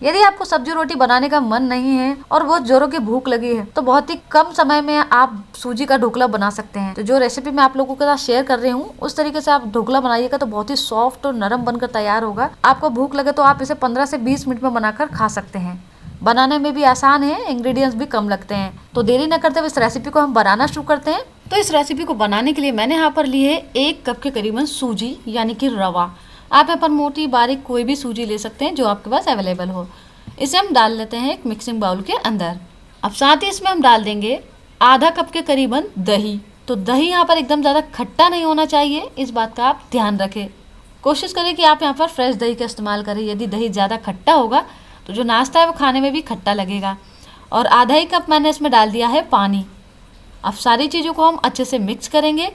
यदि आपको सब्जी रोटी बनाने का मन नहीं है और बहुत जोरों की भूख लगी है तो बहुत ही कम समय में आप सूजी का ढोकला बना सकते हैं। तो जो रेसिपी मैं आप लोगों के साथ शेयर कर रही हूँ उस तरीके से आप ढोकला बनाइएगा तो बहुत ही सॉफ्ट और नरम बनकर तैयार होगा। आपको भूख लगे तो आप इसे 15 से 20 मिनट में बनाकर खा सकते हैं। बनाने में भी आसान है, इंग्रेडिएंट्स भी कम लगते हैं। तो देरी न करते हुए इस रेसिपी को हम बनाना शुरू करते हैं। तो इस रेसिपी को बनाने के लिए मैंने यहाँ पर ली है 1 कप के करीबन सूजी यानी कि रवा। आप यहाँ पर मोटी बारीक कोई भी सूजी ले सकते हैं जो आपके पास अवेलेबल हो। इसे हम डाल लेते हैं एक मिक्सिंग बाउल के अंदर। अब साथ ही इसमें हम डाल देंगे आधा कप के करीबन दही। तो दही यहाँ पर एकदम ज़्यादा खट्टा नहीं होना चाहिए, इस बात का आप ध्यान रखें। कोशिश करें कि आप यहाँ पर फ्रेश दही का इस्तेमाल करें। यदि दही ज़्यादा खट्टा होगा तो जो नाश्ता है वो खाने में भी खट्टा लगेगा। और आधा ही कप मैंने इसमें डाल दिया है पानी। अब सारी चीज़ों को हम अच्छे से मिक्स करेंगे।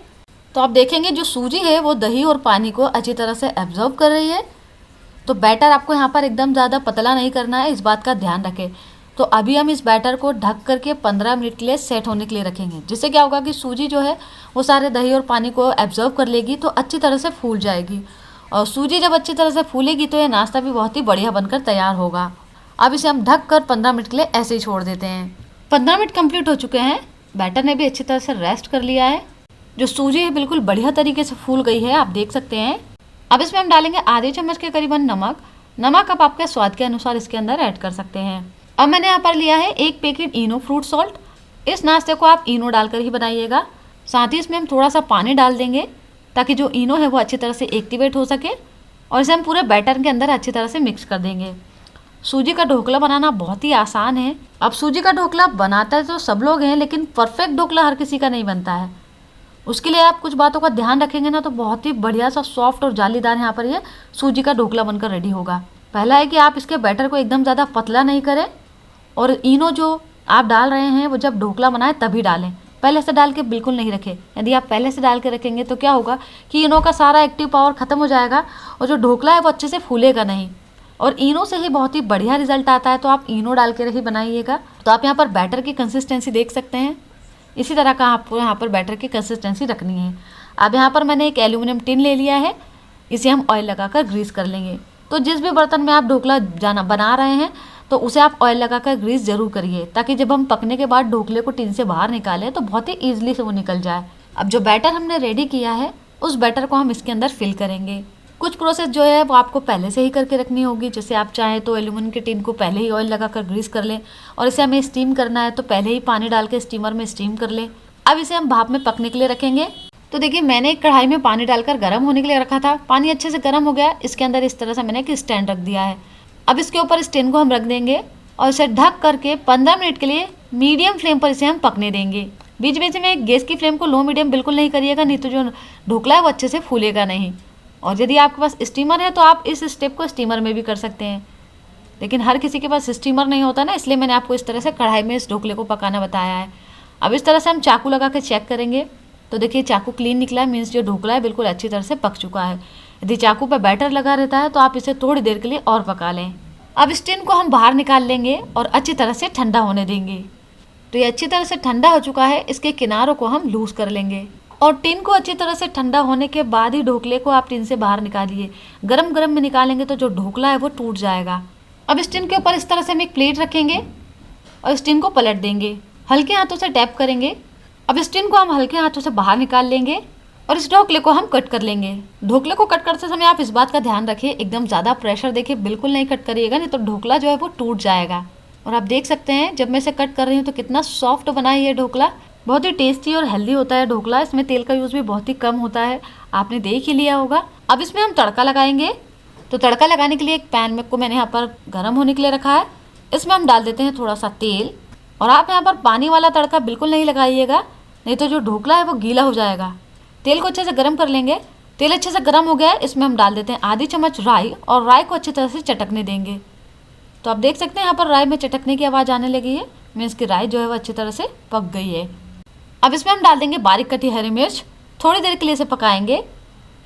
तो आप देखेंगे जो सूजी है वो दही और पानी को अच्छी तरह से एब्जॉर्ब कर रही है। तो बैटर आपको यहाँ पर एकदम ज़्यादा पतला नहीं करना है, इस बात का ध्यान रखें। तो अभी हम इस बैटर को ढक करके 15 मिनट के लिए सेट होने के लिए रखेंगे, जिससे क्या होगा कि सूजी जो है वो सारे दही और पानी को एब्जॉर्ब कर लेगी तो अच्छी तरह से फूल जाएगी। और सूजी जब अच्छी तरह से फूलेगी तो ये नाश्ता भी बहुत ही बढ़िया बनकर तैयार होगा। अब इसे हम ढक कर 15 मिनट के लिए ऐसे ही छोड़ देते हैं। 15 मिनट कंप्लीट हो चुके हैं। बैटर ने भी अच्छी तरह से रेस्ट कर लिया है। जो सूजी है बिल्कुल बढ़िया तरीके से फूल गई है, आप देख सकते हैं। अब इसमें हम डालेंगे आधे चम्मच के करीबन नमक। नमक आप आपके स्वाद के अनुसार इसके अंदर ऐड कर सकते हैं। अब मैंने यहाँ पर लिया है 1 पैकेट इनो फ्रूट सॉल्ट। इस नाश्ते को आप इनो डालकर ही बनाइएगा। साथ ही इसमें हम थोड़ा सा पानी डाल देंगे ताकि जो इनो है वो अच्छी तरह से एक्टिवेट हो सके। और इसे हम पूरे बैटर के अंदर अच्छी तरह से मिक्स कर देंगे। सूजी का ढोकला बनाना बहुत ही आसान है। अब सूजी का ढोकला बनाता है तो सब लोग हैं, लेकिन परफेक्ट ढोकला हर किसी का नहीं बनता है। उसके लिए आप कुछ बातों का ध्यान रखेंगे ना तो बहुत ही बढ़िया सा सॉफ्ट और जालीदार यहाँ पर ये सूजी का ढोकला बनकर रेडी होगा। पहला है कि आप इसके बैटर को एकदम ज़्यादा पतला नहीं करें और इनो जो आप डाल रहे हैं वो जब ढोकला बनाए तभी डालें, पहले से डाल के बिल्कुल नहीं रखें। यदि आप पहले से डाल के रखेंगे तो क्या होगा कि इनो का सारा एक्टिव पावर ख़त्म हो जाएगा और जो ढोकला है वो अच्छे से फूलेगा नहीं। और इनो से ही बहुत ही बढ़िया रिजल्ट आता है, तो आप इनो डाल के ही बनाइएगा। तो आप यहाँ पर बैटर की कंसिस्टेंसी देख सकते हैं, इसी तरह का आपको यहाँ पर बैटर की कंसिस्टेंसी रखनी है। अब यहाँ पर मैंने एक एल्यूमिनियम टिन ले लिया है, इसे हम ऑयल लगाकर ग्रीस कर लेंगे। तो जिस भी बर्तन में आप ढोकला बना रहे हैं तो उसे आप ऑयल लगाकर ग्रीस जरूर करिए, ताकि जब हम पकने के बाद ढोकले को टिन से बाहर निकालें तो बहुत ही ईजिली से वो निकल जाए। अब जो बैटर हमने रेडी किया है उस बैटर को हम इसके अंदर फिल करेंगे। कुछ प्रोसेस जो है वो आपको पहले से ही करके रखनी होगी। जैसे आप चाहें तो एल्यूमिनियम के टिन को पहले ही ऑयल लगाकर ग्रीस कर लें, और इसे हमें स्टीम करना है तो पहले ही पानी डाल के स्टीमर में स्टीम कर लें। अब इसे हम भाप में पकने के लिए रखेंगे। तो देखिए मैंने एक कढ़ाई में पानी डालकर गर्म होने के लिए रखा था। पानी अच्छे से गर्म हो गया, इसके अंदर इस तरह से मैंने एक स्टैंड रख दिया है। अब इसके ऊपर इस टिन को हम रख देंगे और इसे ढक करके 15 मिनट के लिए मीडियम फ्लेम पर इसे हम पकने देंगे। बीच बीच में गैस की फ्लेम को लो मीडियम बिल्कुल नहीं करिएगा, नहीं तो जो ढोकला है वो अच्छे से फूलेगा नहीं। और यदि आपके पास स्टीमर है तो आप इस स्टेप को स्टीमर में भी कर सकते हैं, लेकिन हर किसी के पास स्टीमर नहीं होता ना, इसलिए मैंने आपको इस तरह से कढ़ाई में इस ढोकले को पकाना बताया है। अब इस तरह से हम चाकू लगा के चेक करेंगे तो देखिए चाकू क्लीन निकला है, मीन्स जो ढोकला है बिल्कुल अच्छी तरह से पक चुका है। यदि चाकू पर बैटर लगा रहता है तो आप इसे थोड़ी देर के लिए और पका लें। अब इस टिन को हम बाहर निकाल लेंगे और अच्छी तरह से ठंडा होने देंगे। तो ये अच्छी तरह से ठंडा हो चुका है, इसके किनारों को हम लूज कर लेंगे। और टिन को अच्छी तरह से ठंडा होने के बाद ही ढोकले को आप टिन से बाहर निकालिए। गरम गरम में निकालेंगे तो जो ढोकला है वो टूट जाएगा। अब इस टिन के ऊपर इस तरह से हम एक प्लेट रखेंगे और इस टिन को पलट देंगे, हल्के हाथों से टैप करेंगे। अब इस टिन को हम हल्के हाथों से बाहर निकाल लेंगे और इस ढोकले को हम कट कर लेंगे। ढोकले को कट करते समय आप इस बात का ध्यान रखिए, एकदम ज़्यादा प्रेशर देखिए बिल्कुल नहीं कट करिएगा, नहीं तो ढोकला जो है वो टूट जाएगा। और आप देख सकते हैं जब मैं इसे कट कर रही हूँ तो कितना सॉफ्ट बना है ये ढोकला। बहुत ही टेस्टी और हेल्दी होता है ढोकला, इसमें तेल का यूज़ भी बहुत ही कम होता है, आपने देख ही लिया होगा। अब इसमें हम तड़का लगाएंगे। तो तड़का लगाने के लिए एक पैन में को मैंने यहाँ पर गर्म होने के लिए रखा है। इसमें हम डाल देते हैं थोड़ा सा तेल। और आप यहाँ पर पानी वाला तड़का बिल्कुल नहीं लगाइएगा, नहीं तो जो ढोकला है वो गीला हो जाएगा। तेल को अच्छे से गर्म कर लेंगे। तेल अच्छे से गर्म हो गया है, इसमें हम डाल देते हैं आधी चम्मच राई और राई को अच्छी तरह से चटकने देंगे। तो आप देख सकते हैं यहाँ पर राई में चटकने की आवाज़ आने लगी है, मीन्स की राई जो है वो अच्छी तरह से पक गई है। अब इसमें हम डाल देंगे बारीक कटी हरी मिर्च। थोड़ी देर के लिए इसे पकाएंगे।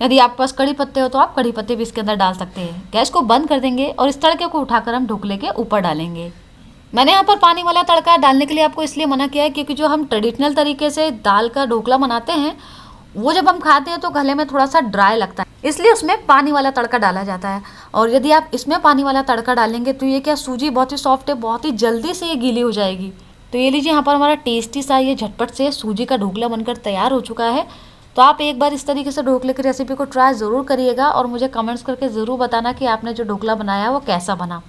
यदि आपके पास कड़ी पत्ते हो तो आप कड़ी पत्ते भी इसके अंदर डाल सकते हैं। गैस को बंद कर देंगे और इस तड़के को उठाकर हम ढोकले के ऊपर डालेंगे। मैंने यहाँ पर पानी वाला तड़का डालने के लिए आपको इसलिए मना किया है क्योंकि जो हम ट्रेडिशनल तरीके से दाल का ढोकला बनाते हैं वो जब हम खाते हैं तो गले में थोड़ा सा ड्राई लगता है, इसलिए उसमें पानी वाला तड़का डाला जाता है। और यदि आप इसमें पानी वाला तड़का डालेंगे तो ये क्या सूजी बहुत ही सॉफ्ट है, बहुत ही जल्दी से ये गीली हो जाएगी। तो ये लीजिए यहाँ पर हमारा टेस्टी सा ये झटपट से सूजी का ढोकला बनकर तैयार हो चुका है। तो आप एक बार इस तरीके से ढोकले की रेसिपी को ट्राई ज़रूर करिएगा और मुझे कमेंट्स करके ज़रूर बताना कि आपने जो ढोकला बनाया वो कैसा बना।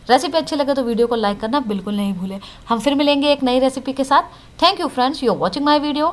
रेसिपी अच्छी लगे तो वीडियो को लाइक करना बिल्कुल नहीं भूलें। हम फिर मिलेंगे एक नई रेसिपी के साथ। Thank you friends, you are watching my video.